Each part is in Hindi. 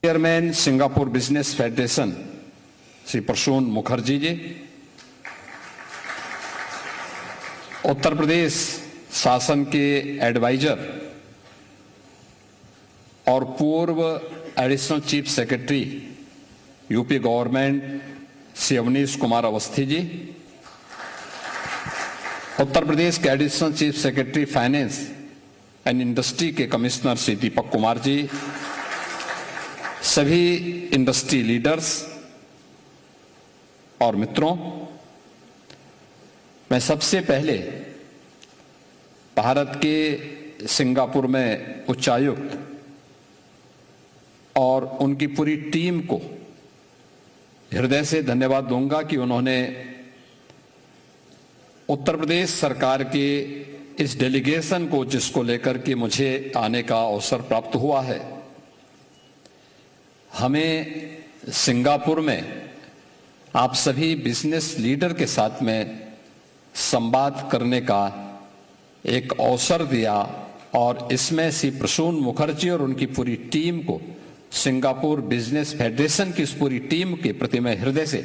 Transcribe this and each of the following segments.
Chairman Singapore business federation Shri Prasoon Mukherjee ji, Uttar Pradesh शासन के एडवाइजर और पूर्व additional chief secretary UP government Shri Avnish Kumar Awasthi ji, Uttar Pradesh के additional chief secretary finance and industry के कमिश्नर श्री दीपक कुमार जी, सभी इंडस्ट्री लीडर्स और मित्रों, मैं सबसे पहले भारत के सिंगापुर में उच्चायुक्त और उनकी पूरी टीम को हृदय से धन्यवाद दूंगा कि उन्होंने उत्तर प्रदेश सरकार के इस डेलीगेशन को, जिसको लेकर के मुझे आने का अवसर प्राप्त हुआ है, हमें सिंगापुर में आप सभी बिजनेस लीडर के साथ में संवाद करने का एक अवसर दिया और इसमें श्री प्रसून मुखर्जी और उनकी पूरी टीम को, सिंगापुर बिजनेस फेडरेशन की इस पूरी टीम के प्रति मैं हृदय से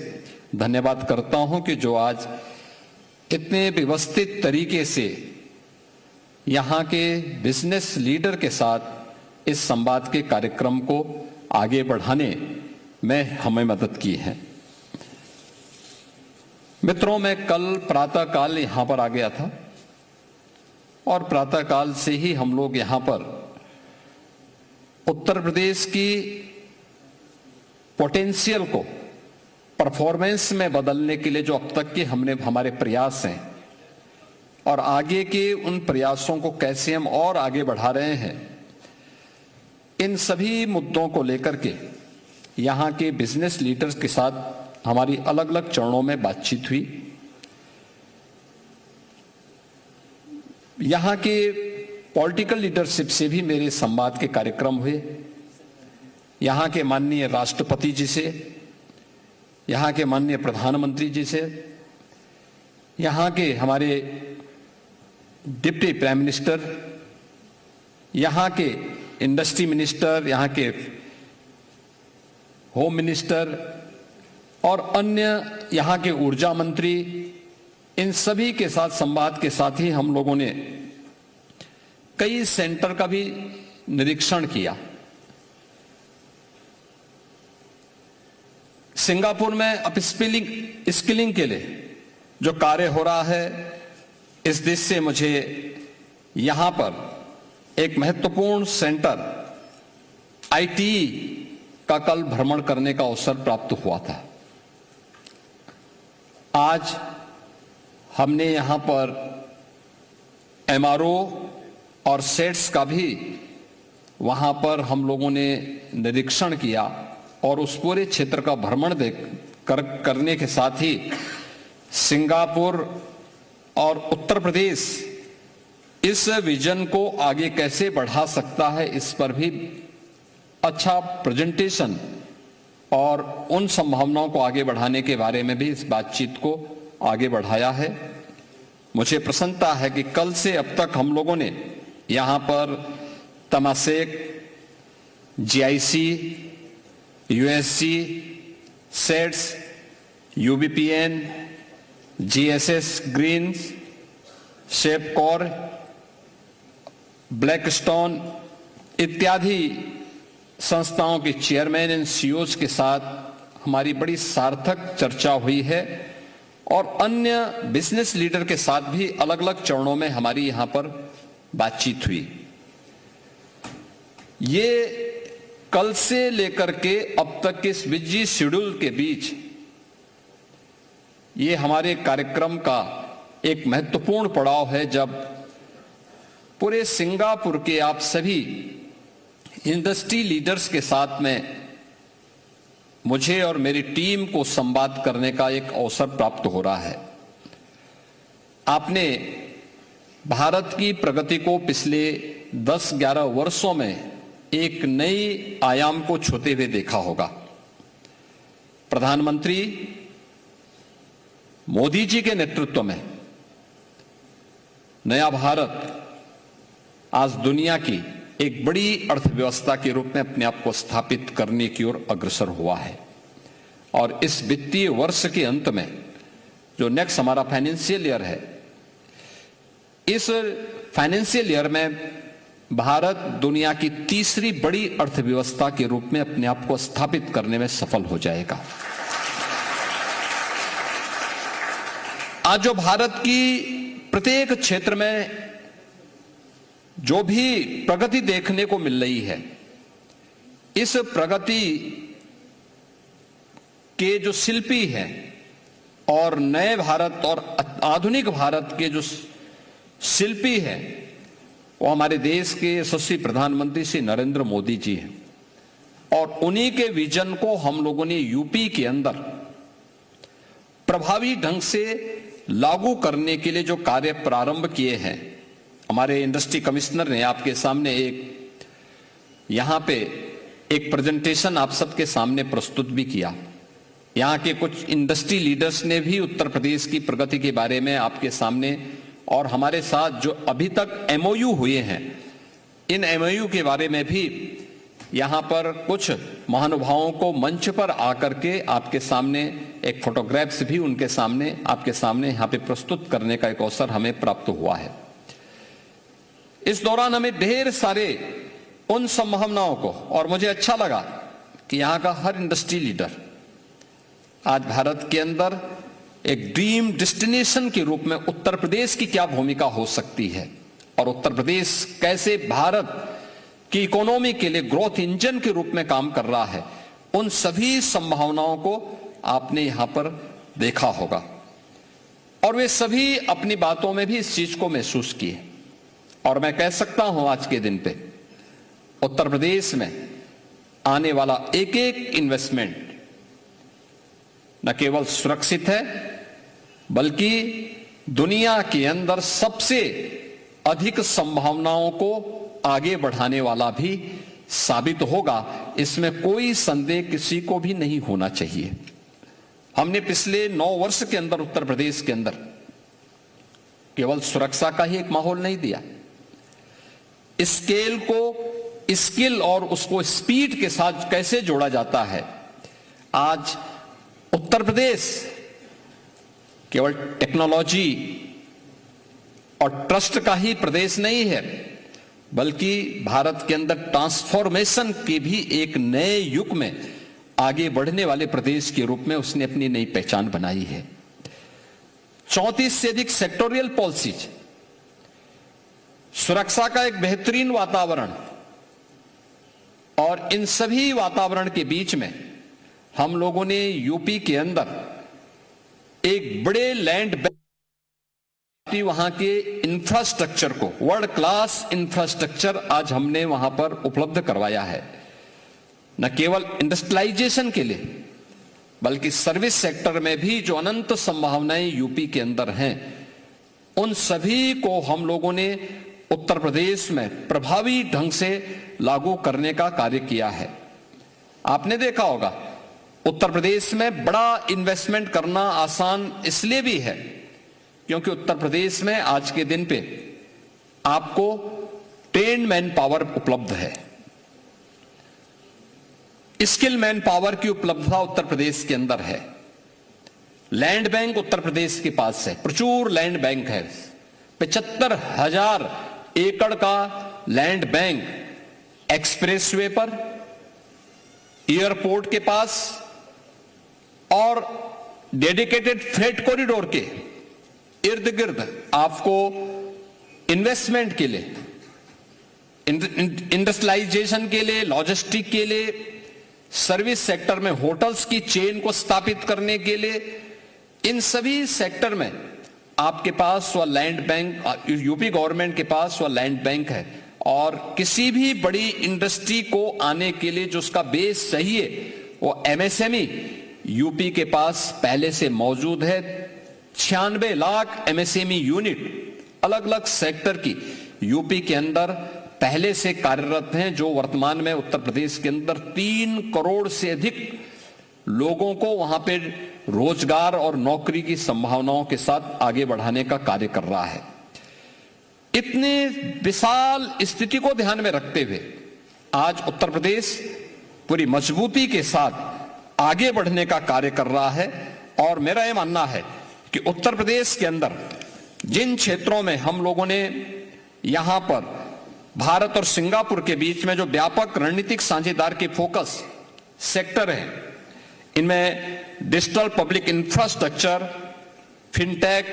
धन्यवाद करता हूं कि जो आज इतने व्यवस्थित तरीके से यहां के बिजनेस लीडर के साथ इस संवाद के कार्यक्रम को आगे बढ़ाने में हमें मदद की है। मित्रों, मैं कल प्रातःकाल यहां पर आ गया था और प्रातःकाल से ही हम लोग यहां पर उत्तर प्रदेश की पोटेंशियल को परफॉर्मेंस में बदलने के लिए जो अब तक के हमारे प्रयास हैं और आगे के उन प्रयासों को कैसे हम और आगे बढ़ा रहे हैं, इन सभी मुद्दों को लेकर के यहां के बिजनेस लीडर्स के साथ हमारी अलग अलग चरणों में बातचीत हुई। यहां के पॉलिटिकल लीडरशिप से भी मेरे संवाद के कार्यक्रम हुए। यहां के माननीय राष्ट्रपति जी से, यहां के माननीय प्रधानमंत्री जी से, यहां के हमारे डिप्टी प्राइम मिनिस्टर, यहां के इंडस्ट्री मिनिस्टर, यहां के होम मिनिस्टर और अन्य यहां के ऊर्जा मंत्री, इन सभी के साथ संवाद के साथ ही हम लोगों ने कई सेंटर का भी निरीक्षण किया। सिंगापुर में स्किलिंग के लिए जो कार्य हो रहा है, इस दृष्टि से मुझे यहां पर एक महत्वपूर्ण सेंटर आईटी का कल भ्रमण करने का अवसर प्राप्त हुआ था। आज हमने यहां पर एमआरओ और सेट्स का भी वहां पर हम लोगों ने निरीक्षण किया और उस पूरे क्षेत्र का भ्रमण करने के साथ ही सिंगापुर और उत्तर प्रदेश इस विजन को आगे कैसे बढ़ा सकता है, इस पर भी अच्छा प्रेजेंटेशन और उन संभावनाओं को आगे बढ़ाने के बारे में भी इस बातचीत को आगे बढ़ाया है। मुझे प्रसन्नता है कि कल से अब तक हम लोगों ने यहां पर तमासेक, जीआईसी, यूएससी, सेट्स, यूबीपीएन, जीएसएस ग्रीन्स, शेपकॉर, ब्लैकस्टोन इत्यादि संस्थाओं के चेयरमैन एंड सीईओज के साथ हमारी बड़ी सार्थक चर्चा हुई है और अन्य बिजनेस लीडर के साथ भी अलग अलग चरणों में हमारी यहां पर बातचीत हुई। ये कल से लेकर के अब तक के इस बिजी शेड्यूल के बीच ये हमारे कार्यक्रम का एक महत्वपूर्ण पड़ाव है, जब पूरे सिंगापुर के आप सभी इंडस्ट्री लीडर्स के साथ में मुझे और मेरी टीम को संवाद करने का एक अवसर प्राप्त हो रहा है। आपने भारत की प्रगति को पिछले 10-11 वर्षों में एक नई आयाम को छूते हुए देखा होगा। प्रधानमंत्री मोदी जी के नेतृत्व में नया भारत आज दुनिया की एक बड़ी अर्थव्यवस्था के रूप में अपने आप को स्थापित करने की ओर अग्रसर हुआ है। और इस वित्तीय वर्ष के अंत में जो नेक्स्ट हमारा फाइनेंशियल ईयर है, इस फाइनेंशियल ईयर में भारत दुनिया की तीसरी बड़ी अर्थव्यवस्था के रूप में अपने आप को स्थापित करने में सफल हो जाएगा। आज जो भारत की प्रत्येक क्षेत्र में जो भी प्रगति देखने को मिल रही है, इस प्रगति के जो शिल्पी हैं और नए भारत और आधुनिक भारत के जो शिल्पी हैं, वो हमारे देश के यशस्वी प्रधानमंत्री श्री नरेंद्र मोदी जी हैं। और उन्हीं के विजन को हम लोगों ने यूपी के अंदर प्रभावी ढंग से लागू करने के लिए जो कार्य प्रारंभ किए हैं, हमारे इंडस्ट्री कमिश्नर ने आपके सामने यहां पे एक प्रेजेंटेशन आप सबके सामने प्रस्तुत भी किया। यहां के कुछ इंडस्ट्री लीडर्स ने भी उत्तर प्रदेश की प्रगति के बारे में आपके सामने और हमारे साथ जो अभी तक एमओयू हुए हैं, इन एमओयू के बारे में भी यहां पर कुछ महानुभावों को मंच पर आकर के आपके सामने एक फोटोग्राफ्स भी उनके सामने आपके सामने यहां पे प्रस्तुत करने का एक अवसर हमें प्राप्त हुआ है। इस दौरान हमें ढेर सारे उन संभावनाओं को, और मुझे अच्छा लगा कि यहां का हर इंडस्ट्री लीडर आज भारत के अंदर एक ड्रीम डेस्टिनेशन के रूप में उत्तर प्रदेश की क्या भूमिका हो सकती है और उत्तर प्रदेश कैसे भारत की इकोनॉमी के लिए ग्रोथ इंजन के रूप में काम कर रहा है, उन सभी संभावनाओं को आपने यहां पर देखा होगा। और वे सभी अपनी बातों में भी इस चीज को महसूस किए। और मैं कह सकता हूं आज के दिन पे उत्तर प्रदेश में आने वाला एक एक इन्वेस्टमेंट न केवल सुरक्षित है, बल्कि दुनिया के अंदर सबसे अधिक संभावनाओं को आगे बढ़ाने वाला भी साबित होगा। इसमें कोई संदेह किसी को भी नहीं होना चाहिए। हमने पिछले 9 वर्ष के अंदर उत्तर प्रदेश के अंदर केवल सुरक्षा का ही एक माहौल नहीं दिया, स्केल को स्किल और उसको स्पीड के साथ कैसे जोड़ा जाता है। आज उत्तर प्रदेश केवल टेक्नोलॉजी और ट्रस्ट का ही प्रदेश नहीं है, बल्कि भारत के अंदर ट्रांसफॉर्मेशन के भी एक नए युग में आगे बढ़ने वाले प्रदेश के रूप में उसने अपनी नई पहचान बनाई है। 34 से अधिक सेक्टोरियल पॉलिसीज, सुरक्षा का एक बेहतरीन वातावरण, और इन सभी वातावरण के बीच में हम लोगों ने यूपी के अंदर एक बड़े लैंड बैंक, वहां के इंफ्रास्ट्रक्चर को, वर्ल्ड क्लास इंफ्रास्ट्रक्चर आज हमने वहां पर उपलब्ध करवाया है। न केवल इंडस्ट्रियलाइजेशन के लिए, बल्कि सर्विस सेक्टर में भी जो अनंत संभावनाएं यूपी के अंदर हैं, उन सभी को हम लोगों ने उत्तर प्रदेश में प्रभावी ढंग से लागू करने का कार्य किया है। आपने देखा होगा उत्तर प्रदेश में बड़ा इन्वेस्टमेंट करना आसान इसलिए भी है क्योंकि उत्तर प्रदेश में आज के दिन पे आपको ट्रेन्ड मैन पावर उपलब्ध है, स्किल मैन पावर की उपलब्धता उत्तर प्रदेश के अंदर है। लैंड बैंक उत्तर प्रदेश के पास है, प्रचुर लैंड बैंक है। 75,000 एकड़ का लैंड बैंक एक्सप्रेसवे पर, एयरपोर्ट के पास और डेडिकेटेड फ्रेट कॉरिडोर के इर्द गिर्द आपको इन्वेस्टमेंट के लिए, इंडस्ट्रियलाइजेशन के लिए, लॉजिस्टिक के लिए, सर्विस सेक्टर में होटल्स की चेन को स्थापित करने के लिए, इन सभी सेक्टर में आपके पास वह लैंड बैंक, यूपी गवर्नमेंट के पास वह लैंड बैंक है। और किसी भी बड़ी इंडस्ट्री को आने के लिए जो उसका बेस चाहिए, वो एमएसएमई यूपी के पास पहले से मौजूद है। 96 लाख एमएसएमई यूनिट अलग अलग सेक्टर की यूपी के अंदर पहले से कार्यरत हैं, जो वर्तमान में उत्तर प्रदेश के अंदर 3 करोड़ से अधिक लोगों को वहां पे रोजगार और नौकरी की संभावनाओं के साथ आगे बढ़ाने का कार्य कर रहा है। इतनी विशाल स्थिति को ध्यान में रखते हुए आज उत्तर प्रदेश पूरी मजबूती के साथ आगे बढ़ने का कार्य कर रहा है। और मेरा यह मानना है कि उत्तर प्रदेश के अंदर जिन क्षेत्रों में हम लोगों ने यहां पर भारत और सिंगापुर के बीच में जो व्यापक रणनीतिक साझेदार के फोकस सेक्टर हैं, इनमें digital public infrastructure, fintech,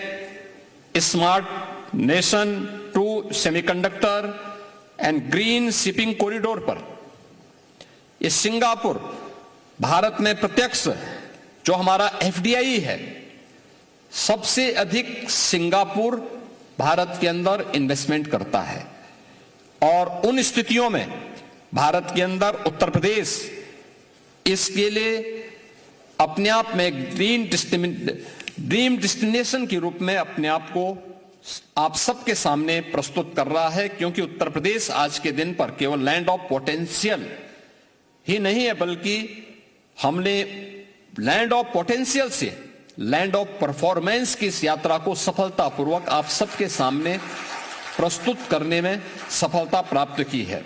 smart nation to semiconductor and green shipping corridor पर ये सिंगापुर भारत में प्रत्यक्ष जो हमारा एफडीआई है, सबसे अधिक सिंगापुर भारत के अंदर इन्वेस्टमेंट करता है। और उन स्थितियों में भारत के अंदर उत्तर प्रदेश इसके लिए अपने आप में ड्रीम डेस्टिनेशन के रूप में अपने आप को आप सबके सामने प्रस्तुत कर रहा है, क्योंकि उत्तर प्रदेश आज के दिन पर केवल लैंड ऑफ पोटेंशियल ही नहीं है, बल्कि हमने लैंड ऑफ पोटेंशियल से लैंड ऑफ परफॉर्मेंस की इस यात्रा को सफलतापूर्वक आप सबके सामने प्रस्तुत करने में सफलता प्राप्त की है।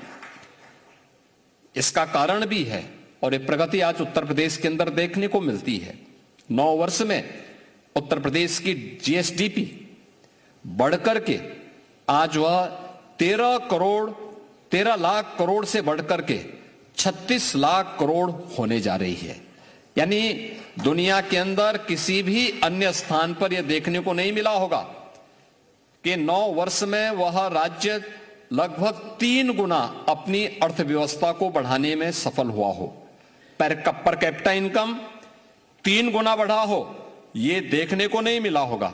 इसका कारण भी है और ये प्रगति आज उत्तर प्रदेश के अंदर देखने को मिलती है। 9 वर्ष में उत्तर प्रदेश की जीएसडीपी बढ़कर के आज वह 13 लाख करोड़ से बढ़कर के 36 लाख करोड़ होने जा रही है। यानी दुनिया के अंदर किसी भी अन्य स्थान पर यह देखने को नहीं मिला होगा कि 9 वर्ष में वह राज्य लगभग 3 गुना अपनी अर्थव्यवस्था को बढ़ाने में सफल हुआ हो, पर कैपिटा इनकम 3 गुना बढ़ा हो, यह देखने को नहीं मिला होगा।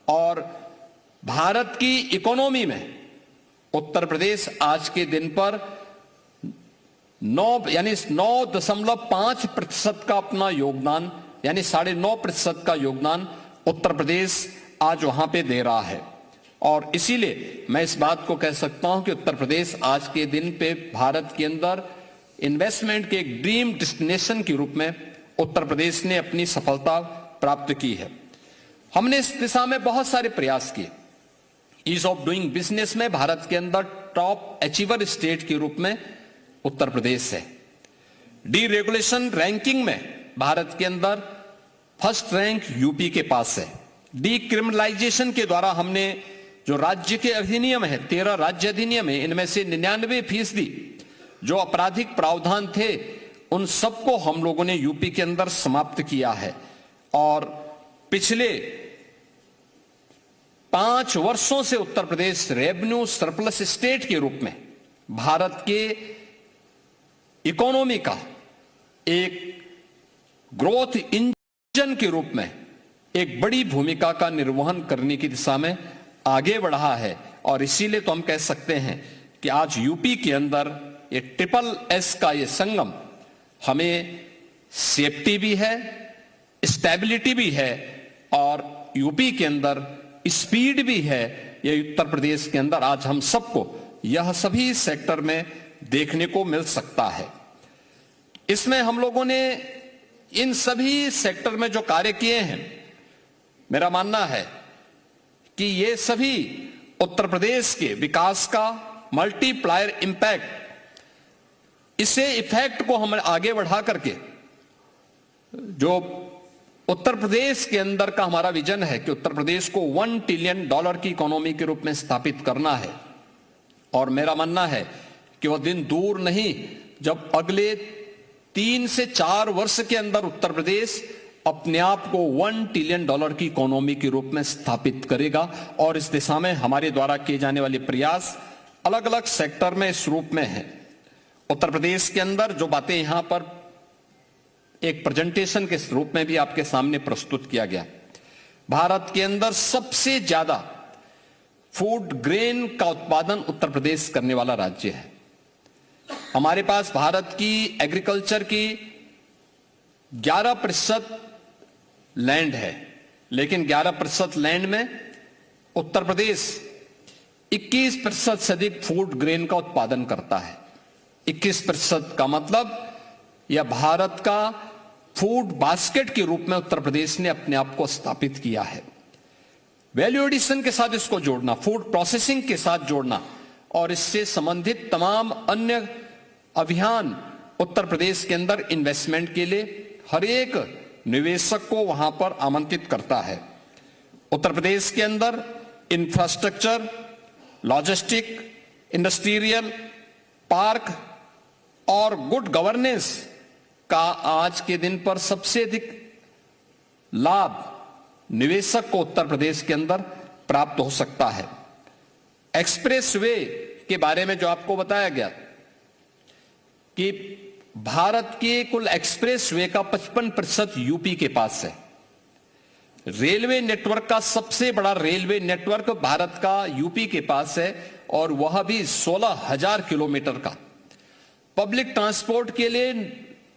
और भारत की इकोनॉमी में उत्तर प्रदेश आज के दिन पर 9.5% का अपना योगदान, यानी 9.5% का योगदान उत्तर प्रदेश आज वहां पे दे रहा है। और इसीलिए मैं इस बात को कह सकता हूं कि उत्तर प्रदेश आज के दिन पे भारत के अंदर इन्वेस्टमेंट के एक ड्रीम डेस्टिनेशन के रूप में उत्तर प्रदेश ने अपनी सफलता प्राप्त की है। हमने इस दिशा में बहुत सारे प्रयास किए। ईज ऑफ डूइंग बिजनेस में भारत के अंदर टॉप अचीवर स्टेट के रूप में उत्तर प्रदेश है। डीरेगुलेशन रैंकिंग में भारत के अंदर फर्स्ट रैंक यूपी के पास है। डीक्रिमिनलाइजेशन के द्वारा हमने जो राज्य के अधिनियम है, 13 राज्य अधिनियम है, इनमें से 99% जो आपराधिक प्रावधान थे उन सबको हम लोगों ने यूपी के अंदर समाप्त किया है। और पिछले 5 वर्षों से Uttar Pradesh revenue surplus state के रूप में भारत के इकोनॉमी का एक ग्रोथ इंजन के रूप में एक बड़ी भूमिका का निर्वहन करने की दिशा में आगे बढ़ा है। और इसीलिए तो हम कह सकते हैं कि आज यूपी के अंदर ये SSS का ये संगम हमें सेफ्टी भी है, स्टेबिलिटी भी है और यूपी के अंदर स्पीड भी है। ये उत्तर प्रदेश के अंदर आज हम सबको यह सभी सेक्टर में देखने को मिल सकता है। इसमें हम लोगों ने इन सभी सेक्टर में जो कार्य किए हैं, मेरा मानना है कि ये सभी उत्तर प्रदेश के विकास का मल्टीप्लायर इंपैक्ट, इसे इफेक्ट को हम आगे बढ़ा करके जो उत्तर प्रदेश के अंदर का हमारा विजन है कि उत्तर प्रदेश को $1 ट्रिलियन की इकोनॉमी के रूप में स्थापित करना है। और मेरा मानना है कि वह दिन दूर नहीं जब अगले 3 से 4 वर्ष के अंदर उत्तर प्रदेश अपने आप को $1 ट्रिलियन की इकोनॉमी के रूप में स्थापित करेगा। और इस दिशा में हमारे द्वारा किए जाने वाले प्रयास अलग अलग सेक्टर में इस रूप में है। उत्तर प्रदेश के अंदर जो बातें यहां पर एक प्रेजेंटेशन के रूप में भी आपके सामने प्रस्तुत किया गया, भारत के अंदर सबसे ज्यादा फूड ग्रेन का उत्पादन उत्तर प्रदेश करने वाला राज्य है। हमारे पास भारत की एग्रीकल्चर की 11% लैंड है, लेकिन 11% लैंड में उत्तर प्रदेश 21% से अधिक फूड ग्रेन का उत्पादन करता है। 21% का मतलब यह भारत का फूड बास्केट के रूप में उत्तर प्रदेश ने अपने आप को स्थापित किया है। वैल्यू एडिशन के साथ इसको जोड़ना, फूड प्रोसेसिंग के साथ जोड़ना और इससे संबंधित तमाम अन्य अभियान उत्तर प्रदेश के अंदर इन्वेस्टमेंट के लिए हर एक निवेशक को वहां पर आमंत्रित करता है। उत्तर प्रदेश के अंदर इंफ्रास्ट्रक्चर, लॉजिस्टिक, इंडस्ट्रियल पार्क और गुड गवर्नेंस का आज के दिन पर सबसे अधिक लाभ निवेशक को उत्तर प्रदेश के अंदर प्राप्त हो सकता है। एक्सप्रेसवे के बारे में जो आपको बताया गया कि भारत के कुल एक्सप्रेसवे का 55% यूपी के पास है। रेलवे नेटवर्क का सबसे बड़ा रेलवे नेटवर्क भारत का यूपी के पास है और वह भी 16,000 किलोमीटर का। पब्लिक ट्रांसपोर्ट के लिए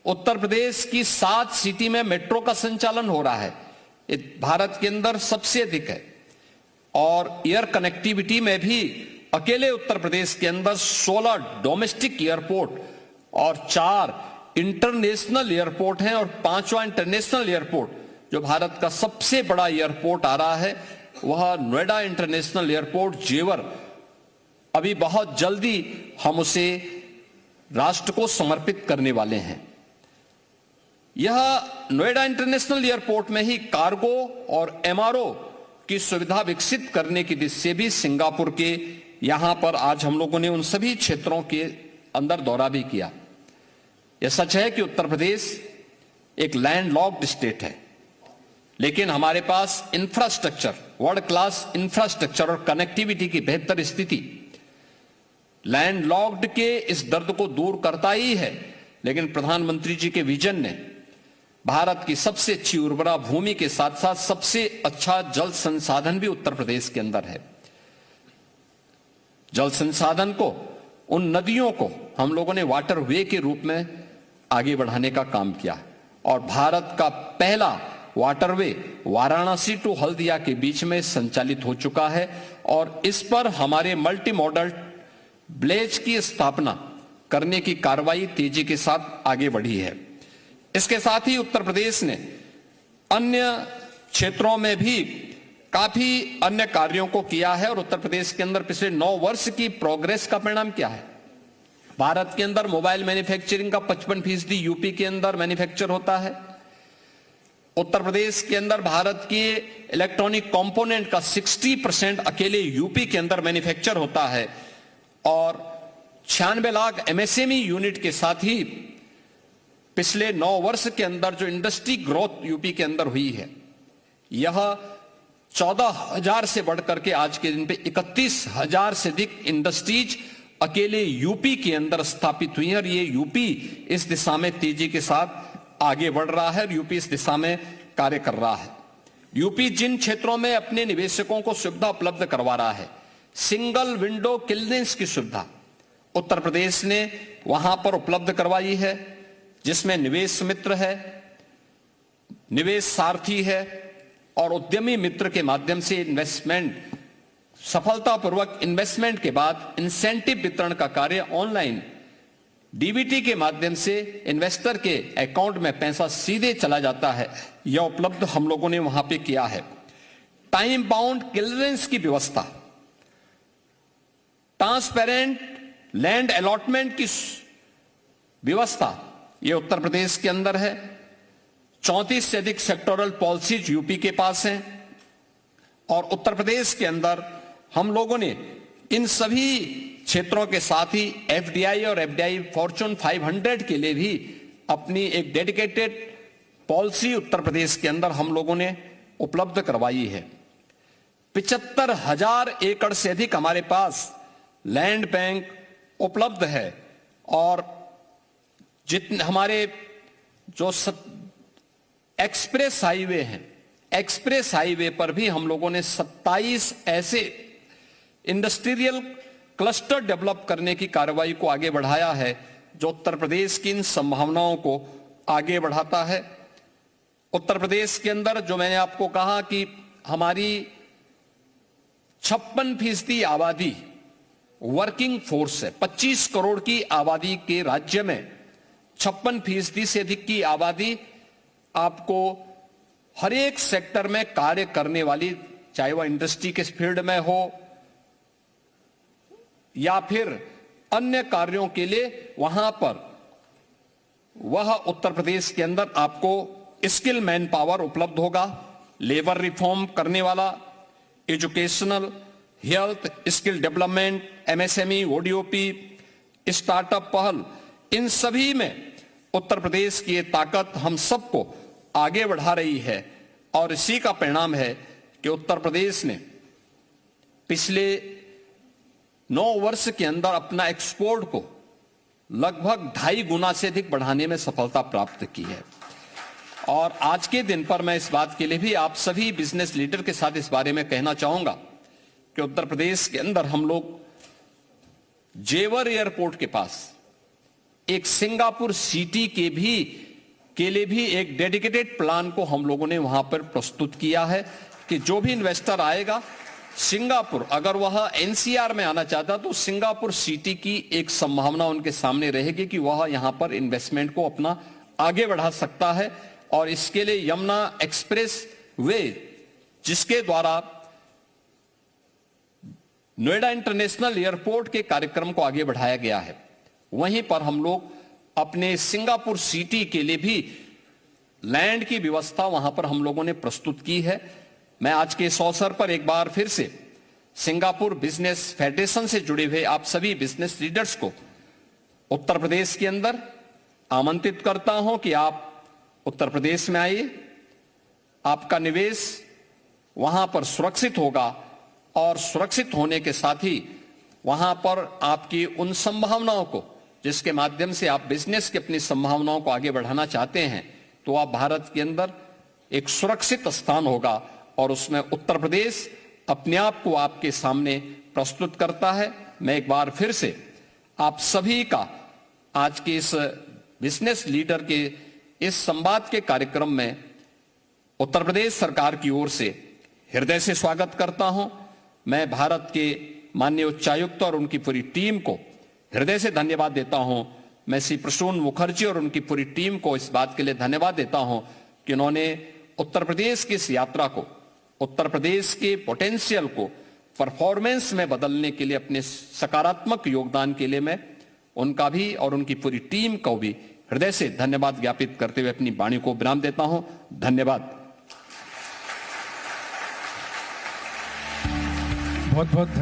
उत्तर प्रदेश की 7 सिटी में मेट्रो का संचालन हो रहा है, ये भारत के अंदर सबसे अधिक है। और एयर कनेक्टिविटी में भी अकेले उत्तर प्रदेश के अंदर 16 डोमेस्टिक एयरपोर्ट और 4 इंटरनेशनल एयरपोर्ट हैं और 5वां इंटरनेशनल एयरपोर्ट जो भारत का सबसे बड़ा एयरपोर्ट आ रहा है वह नोएडा इंटरनेशनल एयरपोर्ट जेवर, अभी बहुत जल्दी हम उसे राष्ट्र को समर्पित करने वाले हैं। यह नोएडा इंटरनेशनल एयरपोर्ट में ही कार्गो और एमआरओ की सुविधा विकसित करने की दिशा से भी सिंगापुर के यहां पर आज हम लोगों ने उन सभी क्षेत्रों के अंदर दौरा भी किया। यह सच है कि उत्तर प्रदेश एक लैंडलॉक्ड स्टेट है, लेकिन हमारे पास इंफ्रास्ट्रक्चर, वर्ल्ड क्लास इंफ्रास्ट्रक्चर और कनेक्टिविटी की बेहतर स्थिति लैंडलॉक्ड के इस दर्द को दूर करता ही है। लेकिन प्रधानमंत्री जी के विजन ने भारत की सबसे अच्छी उर्वरा भूमि के साथ साथ सबसे अच्छा जल संसाधन भी उत्तर प्रदेश के अंदर है। जल संसाधन को, उन नदियों को हम लोगों ने वाटर वे के रूप में आगे बढ़ाने का काम किया और भारत का पहला वाटरवे वाराणसी टू हल्दिया के बीच में संचालित हो चुका है और इस पर हमारे मल्टी मॉडल ब्लेज की स्थापना करने की कार्रवाई तेजी के साथ आगे बढ़ी है। इसके साथ ही उत्तर प्रदेश ने अन्य क्षेत्रों में भी काफी अन्य कार्यों को किया है और उत्तर प्रदेश के अंदर पिछले 9 वर्ष की प्रोग्रेस का परिणाम क्या है। भारत के अंदर मोबाइल मैन्युफैक्चरिंग का 55% यूपी के अंदर मैन्युफैक्चर होता है। उत्तर प्रदेश के अंदर भारत के इलेक्ट्रॉनिक कंपोनेंट का 60% अकेले यूपी के अंदर मैन्युफैक्चर होता है और 96 लाख एमएसएमई यूनिट के साथ ही पिछले 9 वर्ष के अंदर जो इंडस्ट्री ग्रोथ यूपी के अंदर हुई है यह 14,000 से बढ़कर के आज के दिन पे 31,000 से अधिक इंडस्ट्रीज अकेले यूपी के अंदर स्थापित हुई है और ये यूपी इस दिशा में तेजी के साथ आगे बढ़ रहा है और यूपी इस दिशा में कार्य कर रहा है। यूपी जिन क्षेत्रों में अपने निवेशकों को सुविधा उपलब्ध करवा रहा है, सिंगल विंडो क्लियरेंस की सुविधा उत्तर प्रदेश ने वहां पर उपलब्ध करवाई है, जिसमें निवेश मित्र है, निवेश सारथी है और उद्यमी मित्र के माध्यम से इन्वेस्टमेंट, सफलतापूर्वक इन्वेस्टमेंट के बाद इंसेंटिव वितरण का कार्य ऑनलाइन डीबीटी के माध्यम से इन्वेस्टर के अकाउंट में पैसा सीधे चला जाता है, यह उपलब्ध हम लोगों ने वहां पे किया है। टाइम बाउंड क्लियरेंस की व्यवस्था, ट्रांसपेरेंट लैंड अलॉटमेंट की व्यवस्था, यह उत्तर प्रदेश के अंदर है। 34 से अधिक सेक्टोरल पॉलिसीज यूपी के पास हैं और उत्तर प्रदेश के अंदर हम लोगों ने इन सभी क्षेत्रों के साथ ही एफडीआई और एफडीआई फॉर्च्यून 500 के लिए भी अपनी एक डेडिकेटेड पॉलिसी उत्तर प्रदेश के अंदर हम लोगों ने उपलब्ध करवाई है। 75,000 एकड़ से अधिक हमारे पास लैंड बैंक उपलब्ध है और जितने हमारे जो एक्सप्रेस हाईवे हैं, एक्सप्रेस हाईवे पर भी हम लोगों ने 27 ऐसे इंडस्ट्रियल क्लस्टर डेवलप करने की कार्रवाई को आगे बढ़ाया है जो उत्तर प्रदेश की इन संभावनाओं को आगे बढ़ाता है। उत्तर प्रदेश के अंदर जो मैंने आपको कहा कि हमारी 56% आबादी वर्किंग फोर्स है। 25 करोड़ की आबादी के राज्य में 56% से अधिक की आबादी आपको हर एक सेक्टर में कार्य करने वाली चाहे वह इंडस्ट्री के फील्ड में हो या फिर अन्य कार्यों के लिए, वहां पर वह उत्तर प्रदेश के अंदर आपको स्किल मैन पावर उपलब्ध होगा। लेबर रिफॉर्म करने वाला, educational, health, skill development, MSME, ODOP, startup पहल, इन सभी में उत्तर प्रदेश की ये ताकत हम सबको आगे बढ़ा रही है। और इसी का परिणाम है कि उत्तर प्रदेश ने पिछले 9 वर्ष के अंदर अपना एक्सपोर्ट को लगभग 2.5 गुना से अधिक बढ़ाने में सफलता प्राप्त की है। और आज के दिन पर मैं इस बात के लिए भी आप सभी बिजनेस लीडर के साथ इस बारे में कहना चाहूंगा कि उत्तर प्रदेश के अंदर हम लोग जेवर एयरपोर्ट के पास एक सिंगापुर सिटी के लिए भी एक डेडिकेटेड प्लान को हम लोगों ने वहां पर प्रस्तुत किया है कि जो भी इन्वेस्टर आएगा सिंगापुर, अगर वह एनसीआर में आना चाहता तो सिंगापुर सिटी की एक संभावना उनके सामने रहेगी कि वह यहां पर इन्वेस्टमेंट को अपना आगे बढ़ा सकता है। और इसके लिए यमुना एक्सप्रेस वे, जिसके द्वारा नोएडा इंटरनेशनल एयरपोर्ट के कार्यक्रम को आगे बढ़ाया गया है, वहीं पर हम लोग अपने सिंगापुर सिटी के लिए भी लैंड की व्यवस्था वहां पर हम लोगों ने प्रस्तुत की है। मैं आज के इस अवसर पर एक बार फिर से सिंगापुर बिजनेस फेडरेशन से जुड़े हुए आप सभी बिजनेस लीडर्स को उत्तर प्रदेश के अंदर आमंत्रित करता हूं कि आप उत्तर प्रदेश में आइए। आपका निवेश वहां पर सुरक्षित होगा और सुरक्षित होने के साथ ही वहां पर आपकी उन संभावनाओं को, जिसके माध्यम से आप बिजनेस की अपनी संभावनाओं को आगे बढ़ाना चाहते हैं, तो आप भारत के अंदर एक सुरक्षित स्थान होगा और उसमें उत्तर प्रदेश अपने आप को आपके सामने प्रस्तुत करता है। मैं एक बार फिर से आप सभी का आज के इस बिजनेस लीडर के इस संवाद के कार्यक्रम में उत्तर प्रदेश सरकार की ओर से हृदय से स्वागत करता हूं। मैं भारत के माननीय उच्चायुक्त और उनकी पूरी टीम को हृदय से धन्यवाद देता हूं। मैं श्री प्रसून मुखर्जी और उनकी पूरी टीम को इस बात के लिए धन्यवाद देता हूं कि उन्होंने उत्तर प्रदेश की इस यात्रा को, उत्तर प्रदेश के पोटेंशियल को परफॉर्मेंस में बदलने के लिए अपने सकारात्मक योगदान के लिए मैं उनका भी और उनकी पूरी टीम को भी हृदय से धन्यवाद ज्ञापित करते हुए अपनी वाणी को विराम देता हूं। धन्यवाद। बहुत बहुत